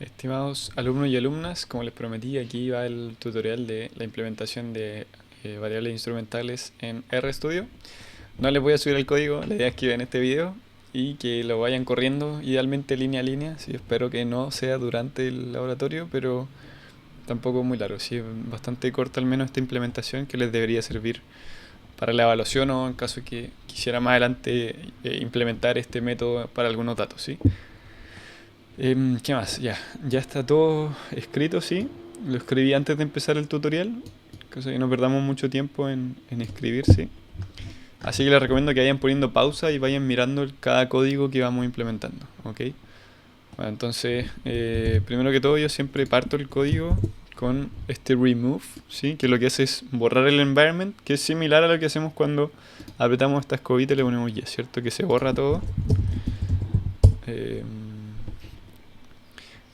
Estimados alumnos y alumnas, como les prometí, aquí va el tutorial de la implementación de variables instrumentales en RStudio. No les voy a subir el código, la idea es que vean este video y que lo vayan corriendo, idealmente línea a línea. Sí, espero que no sea durante el laboratorio, pero tampoco muy largo. Sí, bastante corta al menos esta implementación que les debería servir para la evaluación o en caso que quisiera más adelante implementar este método para algunos datos. ¿Sí? ¿Qué más? Ya está todo escrito, sí. Lo escribí antes de empezar el tutorial, cosa que no perdamos mucho tiempo en escribir, sí. Así que les recomiendo que vayan poniendo pausa y vayan mirando cada código que vamos implementando, ¿ok? Bueno, entonces, primero que todo yo siempre parto el código con este remove, ¿sí? Que lo que hace es borrar el environment, que es similar a lo que hacemos cuando apretamos esta escobita y le ponemos yes, ¿cierto? Que se borra todo. Eh,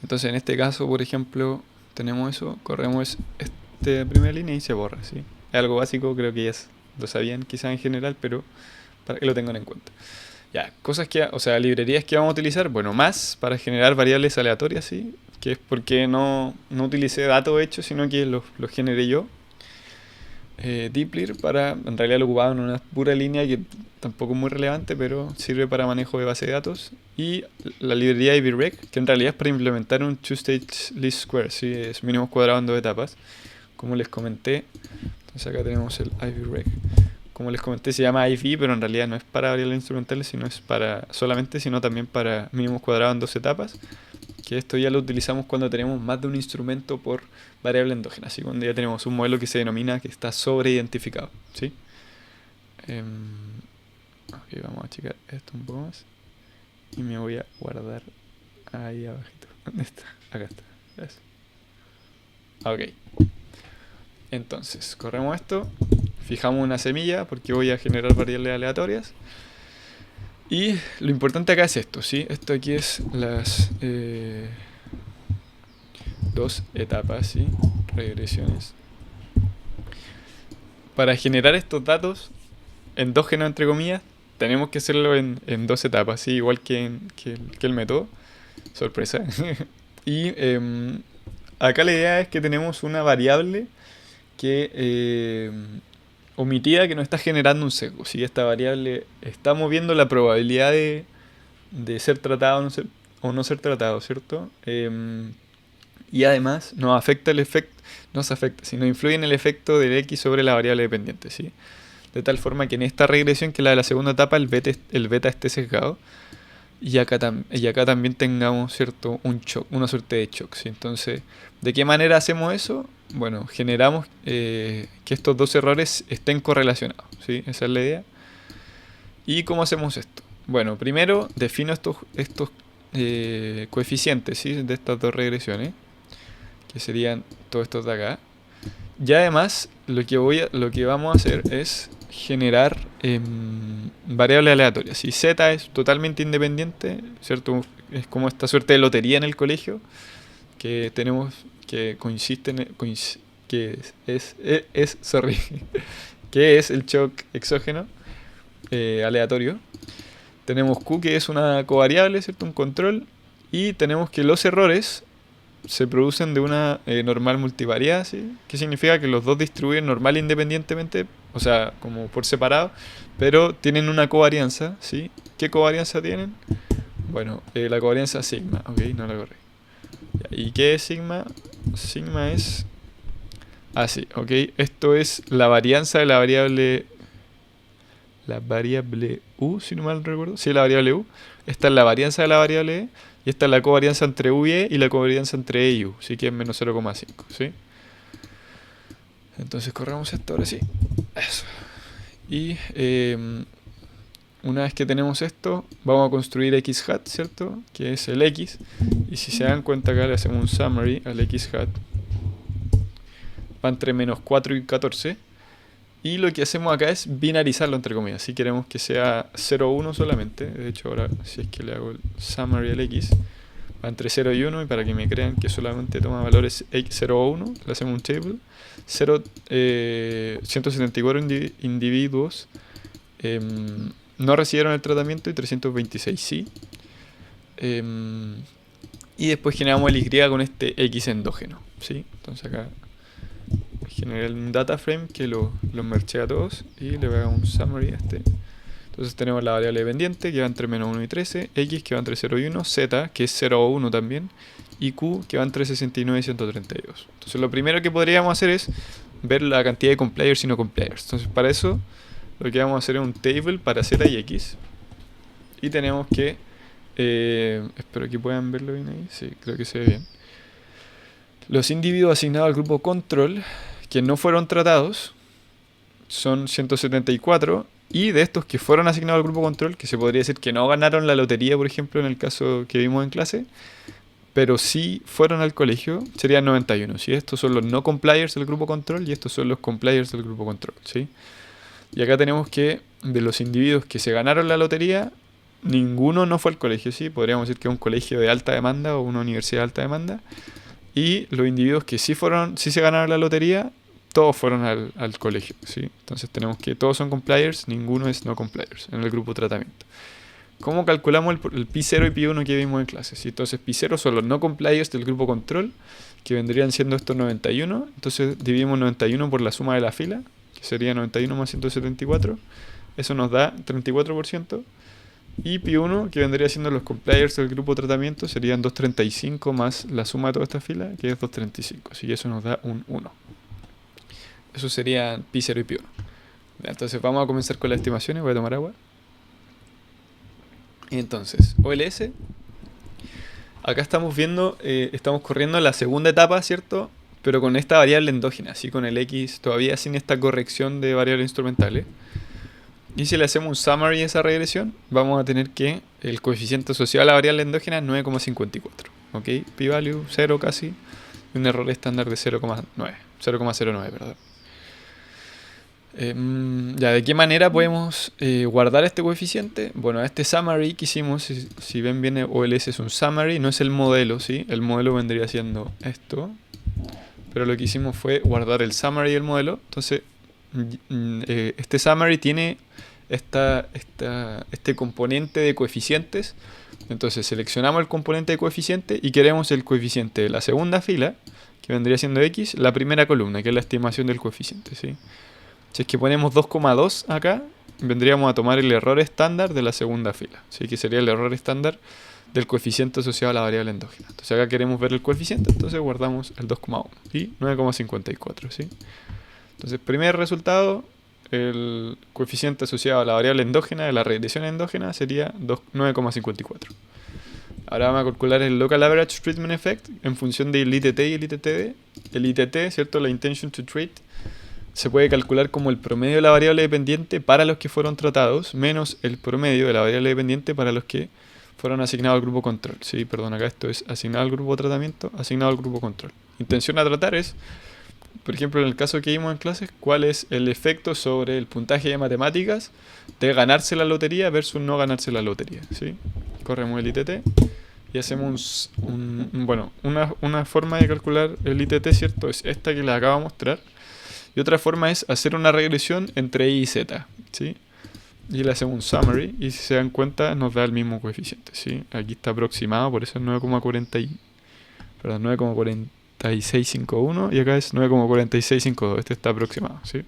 Entonces en este caso, por ejemplo, tenemos eso, corremos esta primera línea y se borra, ¿sí? Es algo básico, creo que ya lo sabían quizás en general, pero para que lo tengan en cuenta. Ya, cosas que, o sea, librerías que vamos a utilizar, bueno, más para generar variables aleatorias, ¿sí? Que es porque no utilicé datos hechos, sino que los generé yo. Dplyr para, en realidad lo ocupaba en una pura línea que tampoco es muy relevante, pero sirve para manejo de base de datos. Y la librería IVREC, que en realidad es para implementar un two-stage least square, ¿sí? Es mínimos cuadrados en dos etapas, como les comenté. Entonces acá tenemos el IVREC. Como les comenté, se llama IV, pero en realidad no es para variables instrumentales, sino es para solamente, sino también para mínimos cuadrados en dos etapas. Que esto ya lo utilizamos cuando tenemos más de un instrumento por variable endógena, así cuando ya tenemos un modelo que se denomina que está sobreidentificado, ¿sí? Ok, vamos a checar esto un poco más y me voy a guardar ahí abajito. ¿Dónde está? Acá está. Eso. Ok, entonces corremos esto, fijamos una semilla porque voy a generar variables aleatorias. Y lo importante acá es esto, ¿sí? Esto aquí es las dos etapas, ¿sí? Regresiones. Para generar estos datos endógenos, entre comillas, tenemos que hacerlo en dos etapas, ¿sí? Igual que el método. Sorpresa. Y acá la idea es que tenemos una variable que omitida que nos está generando un sesgo. Si esta variable está moviendo la probabilidad de ser tratado o no ser tratado, ¿cierto? Y además nos afecta el efecto, no se afecta, sino influye en el efecto del x sobre la variable dependiente, ¿sí? De tal forma que en esta regresión, que es la de la segunda etapa, el beta esté sesgado y acá también tengamos, ¿cierto? Un shock, una suerte de shock, ¿sí? Entonces, ¿de qué manera hacemos eso? Bueno, generamos que estos dos errores estén correlacionados, ¿sí? Esa es la idea. ¿Y cómo hacemos esto? Bueno, primero defino estos coeficientes, ¿sí? De estas dos regresiones, que serían todos estos de acá. Y además, lo que vamos a hacer es generar variables aleatorias. Si z es totalmente independiente, ¿cierto? Es como esta suerte de lotería en el colegio, que tenemos que consiste en, que sorry, que es el shock exógeno aleatorio. Tenemos q, que es una covariable, ¿cierto? Un control. Y tenemos que los errores se producen de una normal multivariada, ¿sí? Que significa que los dos distribuyen normal independientemente, o sea, como por separado, pero tienen una covarianza, ¿sí? ¿Qué covarianza tienen? Bueno, la covarianza sigma, ok, no la corrí. ¿Y qué es sigma? Sigma es así, ok. Esto es la varianza de la variable u, si no mal recuerdo. Sí, la variable u. Esta es la varianza de la variable e. Y esta es la covarianza entre u y e y la covarianza entre e y u. Así que es menos 0,5. ¿Sí? Entonces corremos esto ahora sí. Eso. Y una vez que tenemos esto, vamos a construir x hat, ¿cierto? Que es el x. Y si se dan cuenta acá le hacemos un summary al x hat. Va entre menos 4 y 14. Y lo que hacemos acá es binarizarlo entre comillas. Si queremos que sea 0 o 1 solamente. De hecho ahora si es que le hago el summary al x, va entre 0 y 1. Y para que me crean que solamente toma valores x 0 o 1, le hacemos un table. 0, 174 individuos no recibieron el tratamiento y 326 sí. Y después generamos el Y con este X endógeno, ¿sí? Entonces acá generé un data frame que lo merge a todos y le voy a dar un summary a este. Entonces tenemos la variable dependiente que va entre menos 1 y 13, X que va entre 0 y 1, Z que es 0 o 1 también, y Q que va entre 69 y 132. Entonces lo primero que podríamos hacer es ver la cantidad de compliers y no compliers. Entonces para eso lo que vamos a hacer es un table para Z y X. Y tenemos que... espero que puedan verlo bien ahí. Sí, creo que se ve bien. Los individuos asignados al grupo control que no fueron tratados son 174. Y de estos que fueron asignados al grupo control, que se podría decir que no ganaron la lotería, por ejemplo, en el caso que vimos en clase, pero sí fueron al colegio, serían 91. ¿Sí? Estos son los no compliers del grupo control y estos son los compliers del grupo control. ¿Sí? Y acá tenemos que de los individuos que se ganaron la lotería, ninguno no fue al colegio. ¿Sí? Podríamos decir que es un colegio de alta demanda o una universidad de alta demanda. Y los individuos que sí se ganaron la lotería, todos fueron al colegio, ¿sí? Entonces tenemos que todos son compliers, ninguno es no compliers en el grupo tratamiento. ¿Cómo calculamos el P0 y P1 que vimos en clase? ¿Sí? Entonces P0 son los no compliers del grupo control, que vendrían siendo estos 91. Entonces dividimos 91 por la suma de la fila, que sería 91 más 174. Eso nos da 34%. Y P1, que vendría siendo los compliers del grupo tratamiento, serían 235 más la suma de toda esta fila, que es 235. Así que eso nos da un 1. Eso sería P0 y P1. Entonces vamos a comenzar con las estimaciones. Voy a tomar agua. Entonces, OLS. Acá estamos viendo, estamos corriendo la segunda etapa, ¿cierto? Pero con esta variable endógena, así con el X todavía sin esta corrección de variables instrumentales. Y si le hacemos un summary a esa regresión, vamos a tener que el coeficiente asociado a la variable endógena es 9,54. ¿Ok? P-value 0 casi. Y un error estándar de 0,09, perdón. Ya, ¿de qué manera podemos guardar este coeficiente? Bueno, este summary que hicimos, si ven bien, OLS es un summary, no es el modelo, ¿sí? El modelo vendría siendo esto, pero lo que hicimos fue guardar el summary del modelo. Entonces, este summary tiene este componente de coeficientes. Entonces, seleccionamos el componente de coeficiente y queremos el coeficiente de la segunda fila, que vendría siendo X, la primera columna, que es la estimación del coeficiente, ¿sí? Si es que ponemos 2,2 acá, vendríamos a tomar el error estándar de la segunda fila, ¿sí? Que sería el error estándar del coeficiente asociado a la variable endógena. Entonces acá queremos ver el coeficiente, entonces guardamos el 2,1 y 9,54, ¿sí? Entonces primer resultado, el coeficiente asociado a la variable endógena de la regresión endógena sería 9,54. Ahora vamos a calcular el Local Average Treatment Effect en función del ITT y el ITTD. El ITT, ¿cierto? La Intention to Treat, se puede calcular como el promedio de la variable dependiente para los que fueron tratados, menos el promedio de la variable dependiente para los que fueron asignados al grupo control. Sí, perdón, acá esto es asignado al grupo tratamiento, asignado al grupo control. Intención a tratar es, por ejemplo, en el caso que vimos en clases, cuál es el efecto sobre el puntaje de matemáticas de ganarse la lotería versus no ganarse la lotería. ¿Sí? Corremos el ITT y hacemos una forma de calcular el ITT, ¿cierto? Es esta que les acabo de mostrar. Y otra forma es hacer una regresión entre Y y Z, ¿sí? Y le hacemos un summary y si se dan cuenta nos da el mismo coeficiente, ¿sí? Aquí está aproximado, por eso es 9,4651 y acá es 9,4652. Este está aproximado, ¿sí?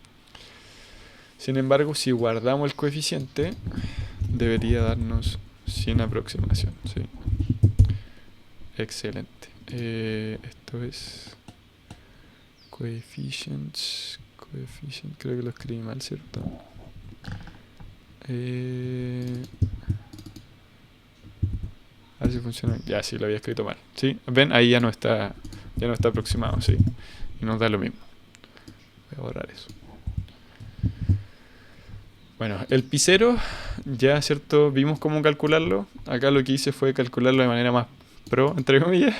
Sin embargo, si guardamos el coeficiente, debería darnos sin aproximación, ¿sí? Excelente. Esto es... Coefficient, creo que lo escribí mal, ¿cierto? A ver si funciona. Ya, sí, lo había escrito mal. ¿Sí? ¿Ven? Ahí ya no está aproximado, ¿sí? Y nos da lo mismo. Voy a borrar eso. Bueno, el P0, ya, ¿cierto? Vimos cómo calcularlo. Acá lo que hice fue calcularlo de manera más pro, entre comillas.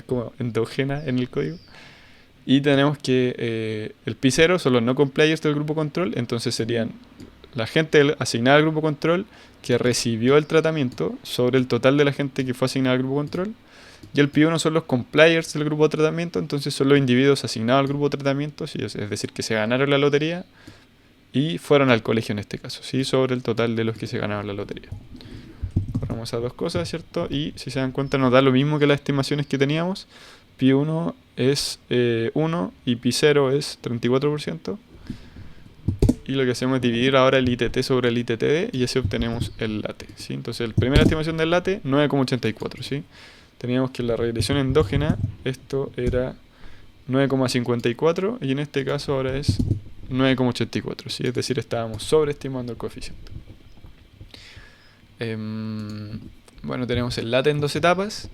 Como endógena en el código. Y tenemos que el P0 son los no compliers del grupo control, entonces serían la gente asignada al grupo control que recibió el tratamiento sobre el total de la gente que fue asignada al grupo control. Y el P1 son los compliers del grupo de tratamiento, entonces son los individuos asignados al grupo de tratamiento, ¿sí? Es decir, que se ganaron la lotería y fueron al colegio en este caso, ¿sí? Sobre el total de los que se ganaron la lotería. Corremos esas dos cosas, ¿cierto? Y si se dan cuenta nos da lo mismo que las estimaciones que teníamos. Pi1 es 1 y Pi0 es 34%. Y lo que hacemos es dividir ahora el ITT sobre el ITTD y así obtenemos el late, ¿sí? Entonces, la primera estimación del late, 9,84, ¿sí? Teníamos que en la regresión endógena esto era 9,54 y en este caso ahora es 9,84, ¿sí? Es decir, estábamos sobreestimando el coeficiente. Bueno, tenemos el late en dos etapas.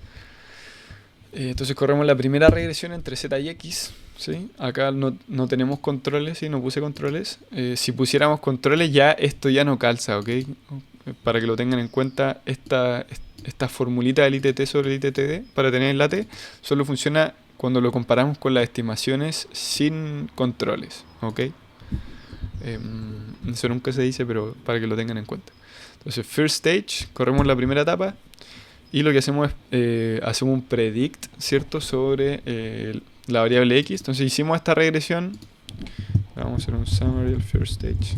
Entonces corremos la primera regresión entre Z y X, ¿sí? Acá no tenemos controles, ¿sí? No puse controles. Si pusiéramos controles ya esto ya no calza, ¿ok? Para que lo tengan en cuenta, esta formulita del ITT sobre el ITTD para tener el late solo funciona cuando lo comparamos con las estimaciones sin controles, ¿ok? Eso nunca se dice, pero para que lo tengan en cuenta. Entonces, first stage, corremos la primera etapa y lo que hacemos es hacemos un predict, ¿cierto? Sobre la variable X. Entonces hicimos esta regresión. Vamos a hacer un summary del first stage.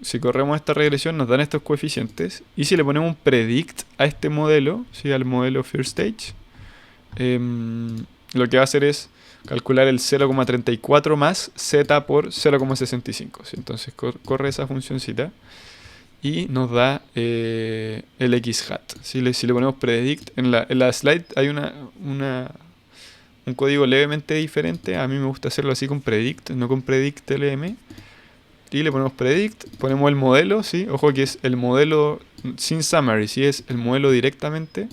Si corremos esta regresión nos dan estos coeficientes. Y si le ponemos un predict a este modelo, ¿sí? Al modelo first stage, lo que va a hacer es calcular el 0,34 más z por 0,65. ¿Sí? Entonces corre esa funcioncita y nos da el x hat. Si le ponemos predict, en la slide hay un código levemente diferente. A mí me gusta hacerlo así con predict, no con predict lm. Y le ponemos predict, ponemos el modelo, ¿sí? Ojo que es el modelo sin summary, ¿sí? Es el modelo directamente,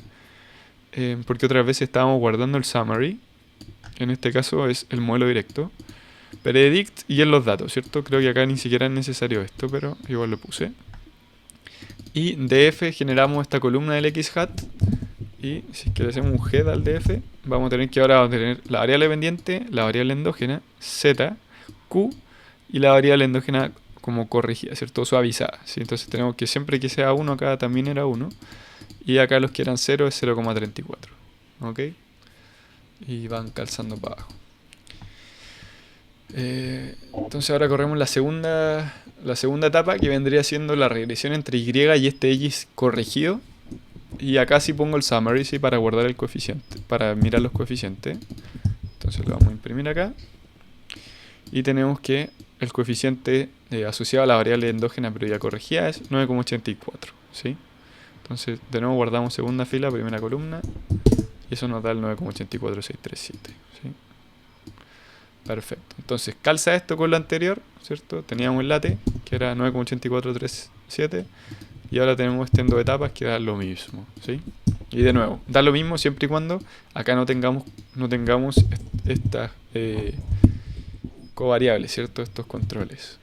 porque otras veces estábamos guardando el summary. En este caso es el modelo directo. Predict y en los datos, ¿cierto? Creo que acá ni siquiera es necesario esto, pero igual lo puse. Y df generamos esta columna del x hat. Y si es que le hacemos un head al df, vamos a tener que ahora tener la variable pendiente, la variable endógena, z, q, y la variable endógena como corregida, ¿cierto? Suavizada, ¿sí? Entonces tenemos que siempre que sea 1 acá también era 1. Y acá los que eran 0 es 0,34. ¿Ok? Y van calzando para abajo. Entonces ahora corremos la segunda etapa, que vendría siendo la regresión entre y y este x corregido. Y acá sí pongo el summary, ¿sí? Para guardar el coeficiente, para mirar los coeficientes. Entonces lo vamos a imprimir acá. Y tenemos que el coeficiente asociado a la variable endógena pero ya corregida es 9,84, ¿sí? Entonces de nuevo guardamos segunda fila, primera columna. Y eso nos da el 9,84637, ¿sí? Perfecto. Entonces calza esto con lo anterior, ¿cierto? Teníamos el late, que era 9,84437. Y ahora tenemos este en dos etapas que da lo mismo, ¿sí? Y de nuevo, da lo mismo siempre y cuando acá no tengamos estas covariables, ¿cierto? Estos controles.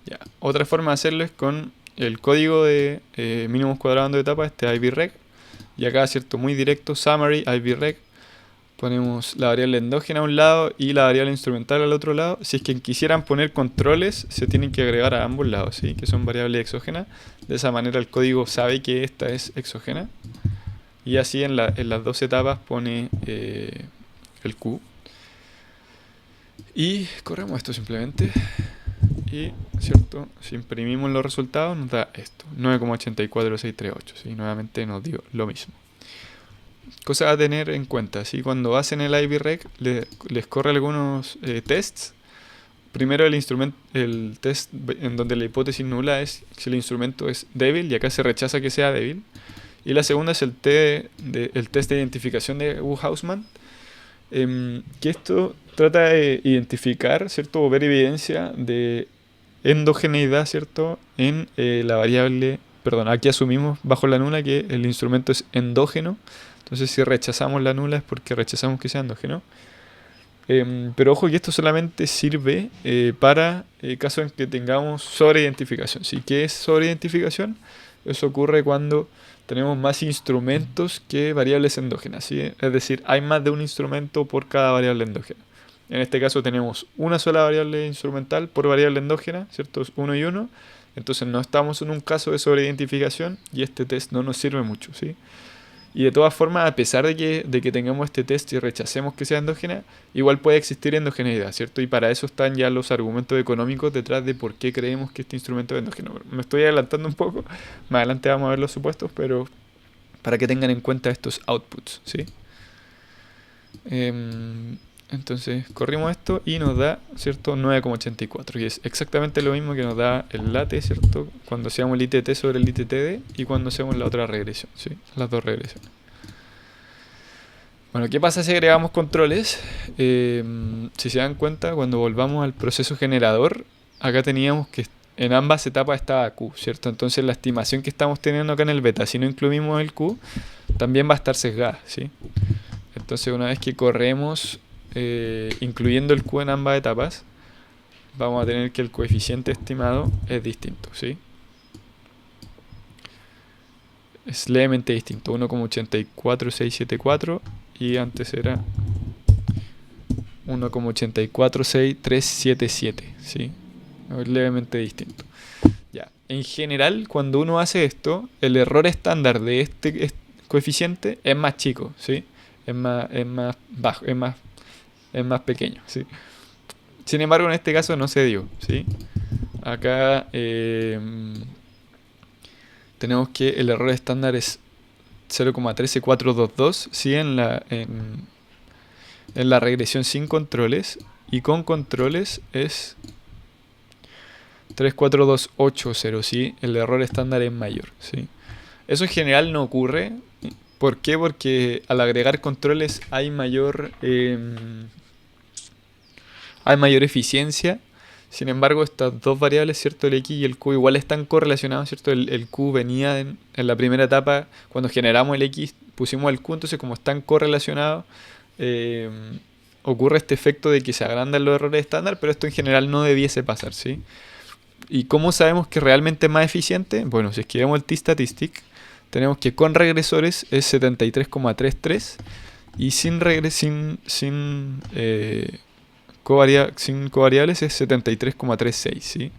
Ya. Otra forma de hacerlo es con el código de mínimos cuadrados de etapa, este IVREG. Y acá, ¿cierto? Muy directo, summary, IVREG. Ponemos la variable endógena a un lado y la variable instrumental al otro lado. Si es que quisieran poner controles, se tienen que agregar a ambos lados, ¿sí? Que son variables exógenas. De esa manera el código sabe que esta es exógena. Y así en las dos etapas pone el Q. Y corremos esto simplemente. Y, ¿cierto? Si imprimimos los resultados nos da esto, 9,84638, ¿sí? Nuevamente nos dio lo mismo. Cosa a tener en cuenta, ¿sí? Cuando hacen el IVREG les corre algunos tests. Primero el test en donde la hipótesis nula es si el instrumento es débil, y acá se rechaza que sea débil. Y la segunda es el test de identificación de Wu-Hausmann, que esto trata de identificar, ¿cierto? O ver evidencia de endogeneidad, ¿cierto? En la variable, perdón, aquí asumimos bajo la nula que el instrumento es endógeno. Entonces si rechazamos la nula es porque rechazamos que sea endógeno. Pero ojo que esto solamente sirve para casos en que tengamos sobreidentificación. ¿Sí? ¿Qué es sobreidentificación? Eso ocurre cuando tenemos más instrumentos que variables endógenas, ¿sí? Es decir, hay más de un instrumento por cada variable endógena. En este caso tenemos una sola variable instrumental por variable endógena, ¿cierto? Es 1 y 1. Entonces no estamos en un caso de sobreidentificación y este test no nos sirve mucho, ¿sí? Y de todas formas, a pesar de que tengamos este test y rechacemos que sea endógena, igual puede existir endogeneidad, ¿cierto? Y para eso están ya los argumentos económicos detrás de por qué creemos que este instrumento es endógeno. Me estoy adelantando un poco, más adelante vamos a ver los supuestos, pero para que tengan en cuenta estos outputs, ¿sí? Entonces corrimos esto y nos da, ¿cierto? 9,84, y es exactamente lo mismo que nos da el late, ¿cierto? Cuando hacemos el ITT sobre el ITTD y cuando hacemos la otra regresión, ¿sí? Las dos regresiones. Bueno, ¿qué pasa si agregamos controles? Si se dan cuenta, cuando volvamos al proceso generador, acá teníamos que en ambas etapas estaba Q, ¿cierto? Entonces la estimación que estamos teniendo acá en el beta, si no incluimos el Q, también va a estar sesgada, ¿sí? Entonces una vez que corremos incluyendo el Q en ambas etapas, vamos a tener que el coeficiente estimado es distinto, ¿sí? Es levemente distinto, 1,84674 y antes era 1,846,377, ¿sí? Es levemente distinto. Ya. En general, cuando uno hace esto, el error estándar de este coeficiente es más chico, ¿sí? Es más bajo, es más pequeño, ¿sí? Sin embargo, en este caso no se dio, ¿sí? Acá tenemos que el error estándar es 0,13422, ¿sí? En la regresión sin controles, y con controles es 34280, ¿sí? El error estándar es mayor, ¿sí? Eso en general no ocurre. ¿Por qué? Porque al agregar controles hay mayor eficiencia. Sin embargo, estas dos variables, ¿cierto? El X y el Q igual están correlacionados, ¿cierto? El Q venía en la primera etapa, cuando generamos el X, pusimos el Q, entonces como están correlacionados, ocurre este efecto de que se agrandan los errores estándar, pero esto en general no debiese pasar, ¿sí? ¿Y cómo sabemos que realmente es más eficiente? Bueno, si es que vemos el t-statistic, tenemos que con regresores es 73,33 y sin covariables es 73,36, ¿sí?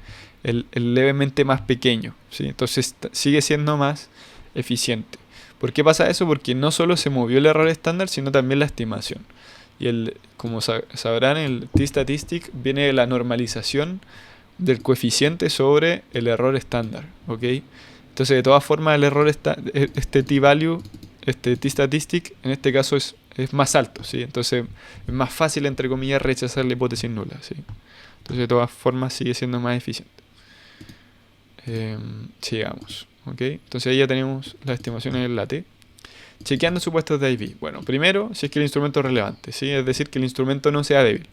El levemente más pequeño, ¿sí? Entonces sigue siendo más eficiente. ¿Por qué pasa eso? Porque no solo se movió el error estándar, sino también la estimación. Y como sabrán, el t-statistic viene de la normalización del coeficiente sobre el error estándar, ¿ok? Entonces, de todas formas, el error este t-value, este t-statistic, en este caso es más alto, ¿sí? Entonces, es más fácil, entre comillas, rechazar la hipótesis nula, ¿sí? Entonces, de todas formas, sigue siendo más eficiente. Sigamos, ¿ok? Entonces, ahí ya tenemos las estimaciones del late. Chequeando supuestos de IV. Bueno, primero, si es que el instrumento es relevante, ¿sí? Es decir, que el instrumento no sea débil.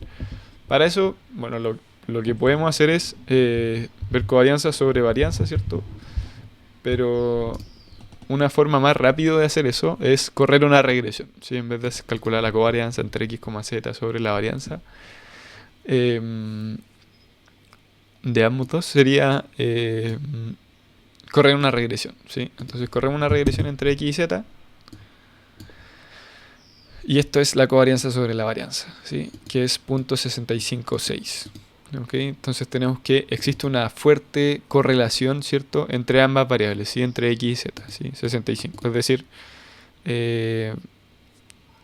Para eso, bueno, lo que podemos hacer es ver covarianza sobre varianza, ¿cierto? Pero una forma más rápida de hacer eso es correr una regresión, ¿sí? En vez de calcular la covarianza entre x, z sobre la varianza de ambos dos, sería correr una regresión, ¿sí? Entonces corremos una regresión entre x y z, y esto es la covarianza sobre la varianza, ¿sí? Que es 0.656. ¿Okay? Entonces tenemos que existe una fuerte correlación, ¿cierto?, entre ambas variables, ¿sí? Entre x y z, ¿sí? 65. Es decir,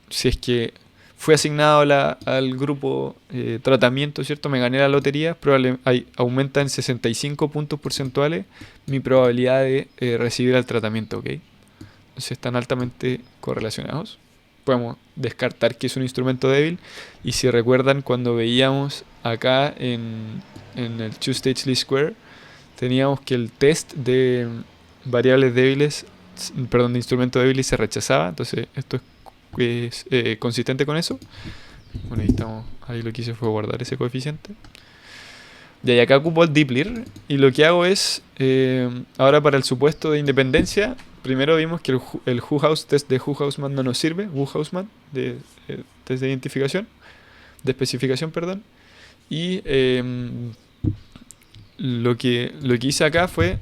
si es que fue asignado al grupo tratamiento, ¿cierto?, me gané la lotería, aumenta en 65 puntos porcentuales mi probabilidad de recibir el tratamiento, ¿ok? Entonces están altamente correlacionados. Podemos descartar que es un instrumento débil, y si recuerdan, cuando veíamos acá en el two-stage least square, teníamos que el test de variables débiles, perdón, de instrumento débil, se rechazaba. Entonces esto es consistente con eso. Bueno, ahí lo que hice fue guardar ese coeficiente. Y ahí acá ocupo el Diplir, y lo que hago es, ahora para el supuesto de independencia, primero vimos que el test de Hu-Hausmann no nos sirve, Wu-Hausmann, test de identificación, de especificación, perdón. Y lo que hice acá fue,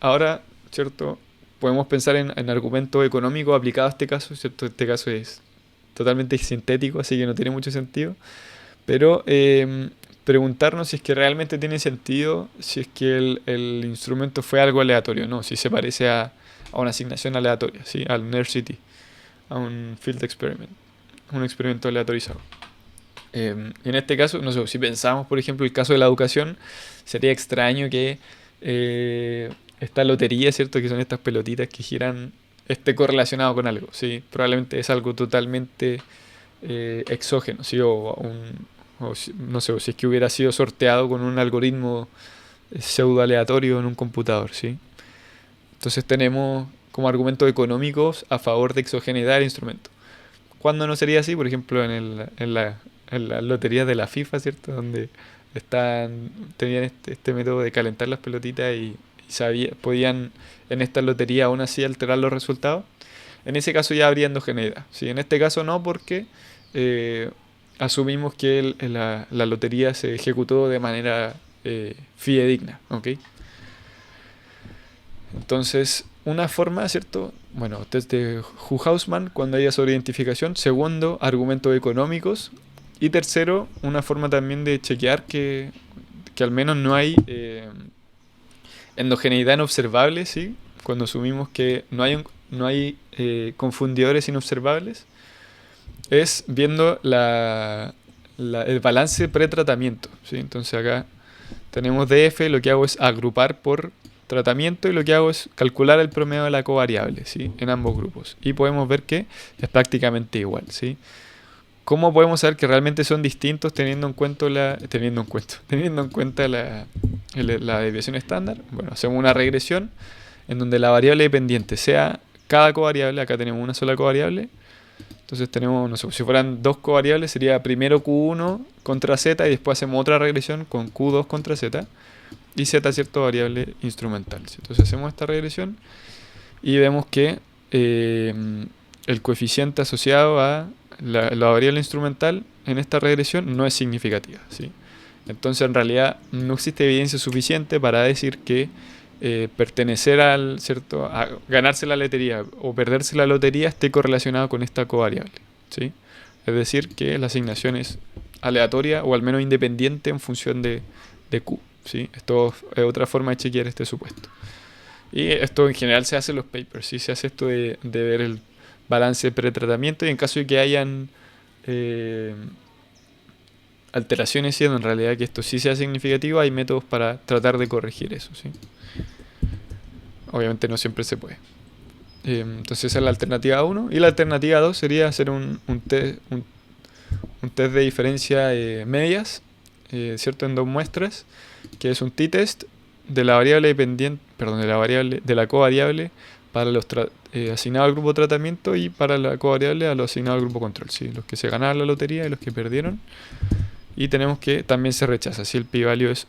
ahora, ¿cierto?, podemos pensar en argumento económico aplicado a este caso, ¿cierto? Este caso es totalmente sintético, así que no tiene mucho sentido. Pero preguntarnos si es que realmente tiene sentido, si es que el instrumento fue algo aleatorio, no, si se parece a una asignación aleatoria, ¿sí? Al NERCT. a un field experiment, un experimento aleatorizado. En este caso, no sé, si pensamos, por ejemplo, el caso de la educación, sería extraño que esta lotería, ¿cierto? Que son estas pelotitas que giran, esté correlacionado con algo, ¿sí? Probablemente es algo totalmente exógeno, ¿sí? No sé, o si es que hubiera sido sorteado con un algoritmo pseudo aleatorio en un computador, ¿sí? Entonces tenemos como argumentos económicos a favor de exogeneidad del instrumento. ¿Cuándo no sería así? Por ejemplo, en la lotería de la FIFA, ¿cierto? Donde tenían este método de calentar las pelotitas y podían en esta lotería aún así alterar los resultados. En ese caso ya habría endogeneidad. ¿Sí? En este caso no, porque eh, asumimos que la lotería se ejecutó de manera fidedigna. ¿Ok? Entonces, una forma, ¿cierto? Bueno, desde Hausmann, cuando haya sobreidentificación. Segundo, argumentos económicos. Y tercero, una forma también de chequear que al menos no hay endogeneidad inobservable, ¿sí? Cuando asumimos que no hay confundidores inobservables, es viendo el balance pretratamiento, ¿sí? Entonces acá tenemos DF, lo que hago es agrupar por tratamiento y lo que hago es calcular el promedio de la covariable, ¿sí? En ambos grupos. Y podemos ver que es prácticamente igual, ¿sí? ¿Cómo podemos saber que realmente son distintos teniendo en cuenta la desviación estándar? Bueno, hacemos una regresión en donde la variable dependiente sea cada covariable. Acá tenemos una sola covariable. Entonces tenemos, no sé, si fueran dos covariables sería primero Q1 contra Z y después hacemos otra regresión con Q2 contra Z y Z, cierto, variable instrumental. Entonces hacemos esta regresión y vemos que el coeficiente asociado a la variable instrumental en esta regresión no es significativa, ¿sí? Entonces en realidad no existe evidencia suficiente para decir que pertenecer al, ¿cierto? A ganarse la lotería o perderse la lotería esté correlacionado con esta covariable, ¿sí? Es decir, que la asignación es aleatoria o al menos independiente en función de Q, ¿sí? Esto es otra forma de chequear este supuesto. Y esto en general se hace en los papers, ¿sí? Se hace esto de ver el balance de pretratamiento y en caso de que hayan eh, alteraciones siendo en realidad que esto sí sea significativo, hay métodos para tratar de corregir eso, ¿sí? Obviamente no siempre se puede. Entonces esa es la alternativa 1. Y la alternativa 2 sería hacer un test de diferencia medias, ¿cierto? En dos muestras, que es un t-test de la variable dependiente, perdón, de la covariable para los asignados al grupo de tratamiento y para la covariable a los asignados al grupo control, ¿sí? Los que se ganaron la lotería y los que perdieron. Y tenemos que también se rechaza si el p-value es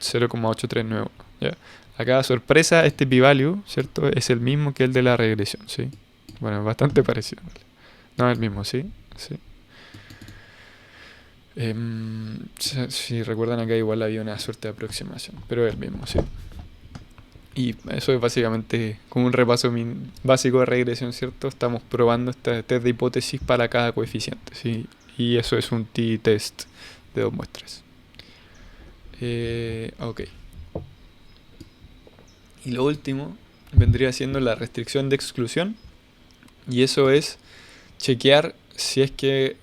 0,8391. ¿Ya? Acá, sorpresa, este p-value, ¿cierto? Es el mismo que el de la regresión, ¿sí? Bueno, es bastante parecido. No es el mismo, ¿sí? Sí. Si recuerdan acá igual había una suerte de aproximación, pero es el mismo, ¿sí? Y eso es básicamente como un repaso básico de regresión, ¿cierto? Estamos probando este test de hipótesis para cada coeficiente, ¿sí? Y eso es un t-test de dos muestras. Ok. Y lo último vendría siendo la restricción de exclusión. Y eso es chequear si es que...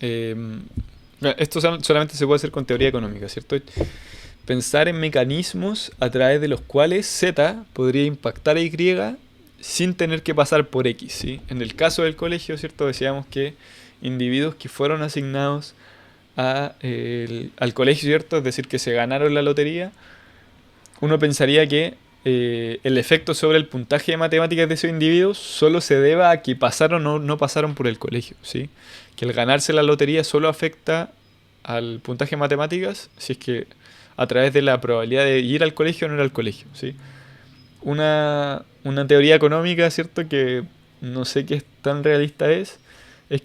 esto solamente se puede hacer con teoría económica, ¿cierto? Pensar en mecanismos a través de los cuales Z podría impactar a Y sin tener que pasar por X, ¿sí? En el caso del colegio, ¿cierto? Decíamos que individuos que fueron asignados al colegio, ¿cierto? Es decir, que se ganaron la lotería, uno pensaría que el efecto sobre el puntaje de matemáticas de esos individuos solo se deba a que pasaron o no pasaron por el colegio, ¿sí? Que el ganarse la lotería solo afecta al puntaje de matemáticas si es que a través de la probabilidad de ir al colegio o no ir al colegio, ¿sí? Una teoría económica, ¿cierto? Que no sé qué tan realista es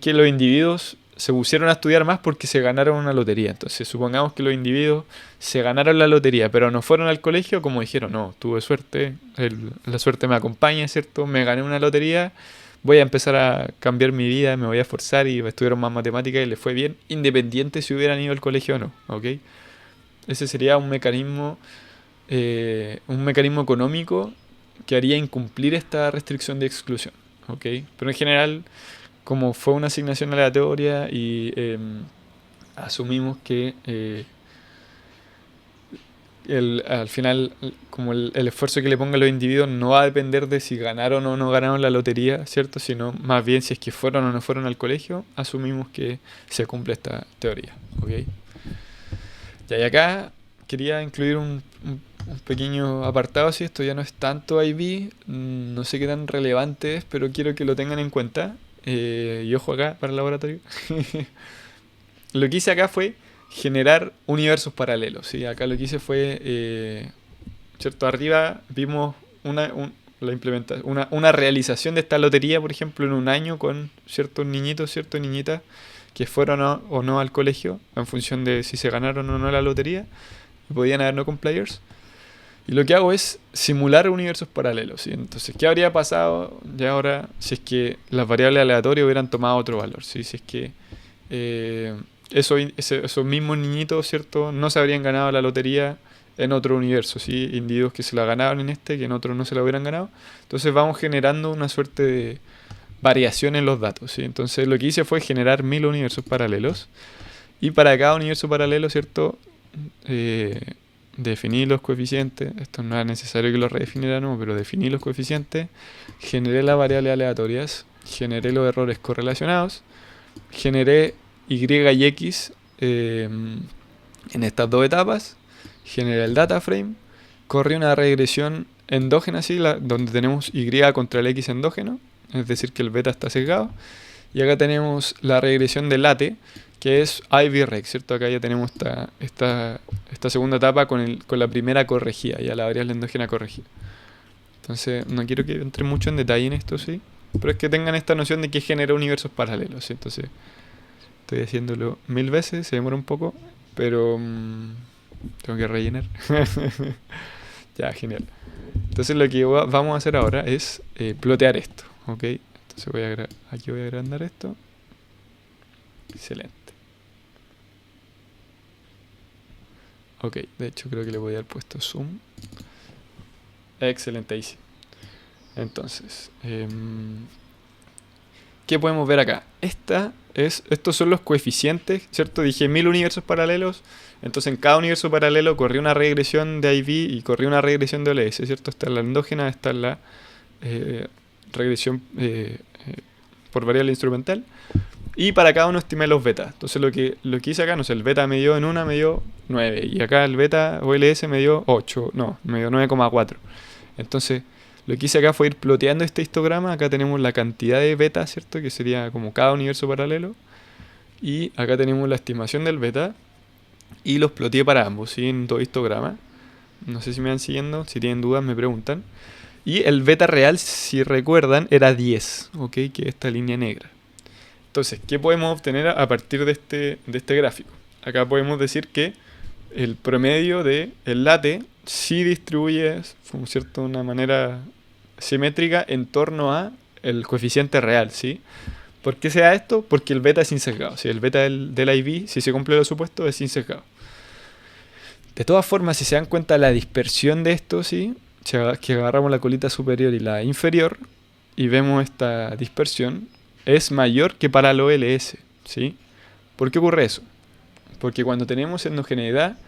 que los individuos se pusieron a estudiar más porque se ganaron una lotería. Entonces, supongamos que los individuos se ganaron la lotería, pero no fueron al colegio, como dijeron, no, tuve suerte, la suerte me acompaña, ¿cierto? Me gané una lotería, voy a empezar a cambiar mi vida, me voy a esforzar y estudiaron más matemáticas y les fue bien, independiente si hubieran ido al colegio o no, ¿ok? Ese sería un mecanismo económico que haría incumplir esta restricción de exclusión, ¿ok? Pero en general como fue una asignación aleatoria y asumimos que al final, como el esfuerzo que le pongan los individuos no va a depender de si ganaron o no ganaron la lotería, ¿cierto? Sino más bien si es que fueron o no fueron al colegio, asumimos que se cumple esta teoría, ¿ok? Ya, y acá quería incluir un pequeño apartado, si esto ya no es tanto IB, no sé qué tan relevante es, pero quiero que lo tengan en cuenta. Y ojo acá para el laboratorio. Lo que hice acá fue generar universos paralelos, ¿sí? Acá lo que hice fue, ¿cierto? Arriba vimos una realización de esta lotería, por ejemplo, en un año con ciertos niñitos, ciertas niñitas que fueron o no al colegio en función de si se ganaron o no la lotería y podían haber no con players. Y lo que hago es simular universos paralelos, ¿sí? Entonces, ¿qué habría pasado ya ahora si es que las variables aleatorias hubieran tomado otro valor? ¿Sí? Si es que esos mismos niñitos, ¿cierto? No se habrían ganado la lotería en otro universo, ¿sí? Individuos que se la ganaron en este, que en otro no se la hubieran ganado. Entonces vamos generando una suerte de variación en los datos, ¿sí? Entonces lo que hice fue generar 1000 universos paralelos. Y para cada universo paralelo, ¿cierto? Definí los coeficientes. Esto no era necesario que lo redefiniera, no, pero definí los coeficientes. Generé las variables aleatorias. Generé los errores correlacionados. Generé y y x en estas dos etapas. Generé el data frame. Corrí una regresión endógena, ¿sí? Donde tenemos y contra el x endógeno. Es decir, que el beta está sesgado. Y acá tenemos la regresión del late, que es IVREG, ¿cierto? Acá ya tenemos esta segunda etapa con la primera corregida, ya la variable endógena corregida. Entonces, no quiero que entre mucho en detalle en esto, ¿sí? Pero es que tengan esta noción de que genera universos paralelos, ¿sí? Entonces, estoy haciéndolo 1000 veces, se demora un poco, pero tengo que rellenar. Ya, genial. Entonces, lo que vamos a hacer ahora es plotear esto, ¿ok? Entonces aquí voy a agrandar esto. Excelente. Ok, de hecho creo que le voy a haber puesto zoom. Excelente, ahí sí. Entonces, ¿qué podemos ver acá? Estos son los coeficientes, ¿cierto? Dije 1000 universos paralelos. Entonces en cada universo paralelo corrí una regresión de IV y corrí una regresión de OLS, ¿cierto? Está en la endógena, está en la regresión por variable instrumental. Y para cada uno estimé los betas. Entonces lo que hice acá, no sé, el beta me dio 9. Y acá el beta OLS me dio 9,4. Entonces lo que hice acá fue ir ploteando este histograma. Acá tenemos la cantidad de beta, ¿cierto? Que sería como cada universo paralelo. Y acá tenemos la estimación del beta. Y los ploteé para ambos, ¿sí? En todo histograma. No sé si me van siguiendo. Si tienen dudas me preguntan. Y el beta real, si recuerdan, era 10, ¿ok? Que es esta línea negra. Entonces, ¿qué podemos obtener a partir de este gráfico? Acá podemos decir que el promedio del late sí distribuye, ¿cierto?, de una manera simétrica en torno a el coeficiente real, ¿sí? ¿Por qué se da esto? Porque el beta es insesgado. ¿Sí? El beta del IV, si se cumple los supuestos, es insesgado. De todas formas, si se dan cuenta la dispersión de esto, ¿sí? Que agarramos la colita superior y la inferior y vemos esta dispersión, es mayor que para el OLS, ¿sí? ¿Por qué ocurre eso? Porque cuando tenemos endogeneidad,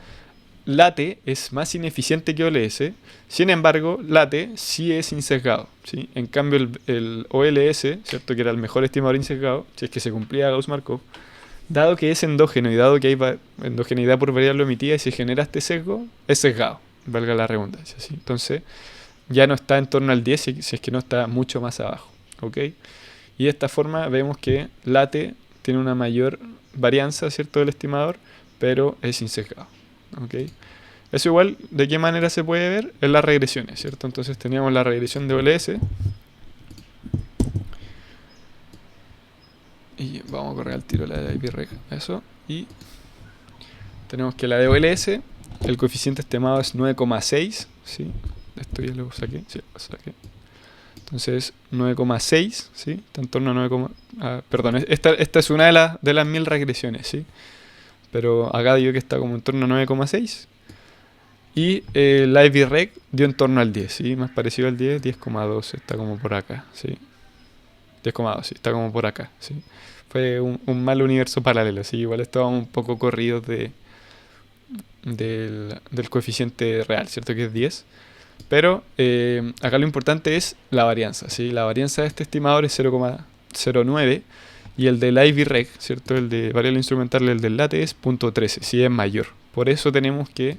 late es más ineficiente que OLS. Sin embargo, late sí es insesgado, ¿sí? En cambio, el OLS, ¿cierto?, que era el mejor estimador insesgado, si es que se cumplía Gauss-Markov, dado que es endógeno y dado que hay endogeneidad por variable omitida y se genera este sesgo, es sesgado, valga la redundancia, ¿sí? Entonces, ya no está en torno al 10 si es que no está mucho más abajo, ¿ok? Y de esta forma vemos que late tiene una mayor varianza, ¿cierto?, del estimador, pero es insesgado, ¿ok? Eso igual, ¿de qué manera se puede ver? En las regresiones, ¿cierto? Entonces teníamos la regresión de OLS. Y vamos a correr al tiro la de IPREG, eso. Y tenemos que la de OLS, el coeficiente estimado es 9,6, ¿sí? Esto ya lo saqué, sí, lo saqué. Entonces 9,6, ¿sí? Está en torno a 9, perdón, esta es una de las 1000 regresiones, ¿sí? Pero acá digo que está como en torno a 9,6. Y la IVREG dio en torno al 10, ¿sí? Más parecido al 10, 10,2, está como por acá, ¿sí? 10,2, sí, está como por acá, sí. Fue un mal universo paralelo, sí, igual estábamos un poco corridos del coeficiente real, ¿cierto? Que es 10. Pero acá lo importante es la varianza, ¿sí? La varianza de este estimador es 0,09 y el del Ivy Reg, ¿cierto? El de variable instrumental, el del late es 0,13, sí es mayor. Por eso tenemos que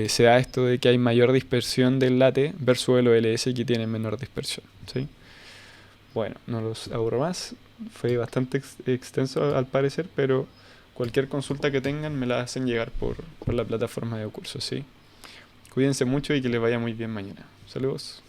se da esto de que hay mayor dispersión del late versus el OLS que tiene menor dispersión, ¿sí? Bueno, no los aburro más. Fue bastante extenso al parecer, pero cualquier consulta que tengan me la hacen llegar por la plataforma de cursos, ¿sí? Cuídense mucho y que les vaya muy bien mañana. Saludos.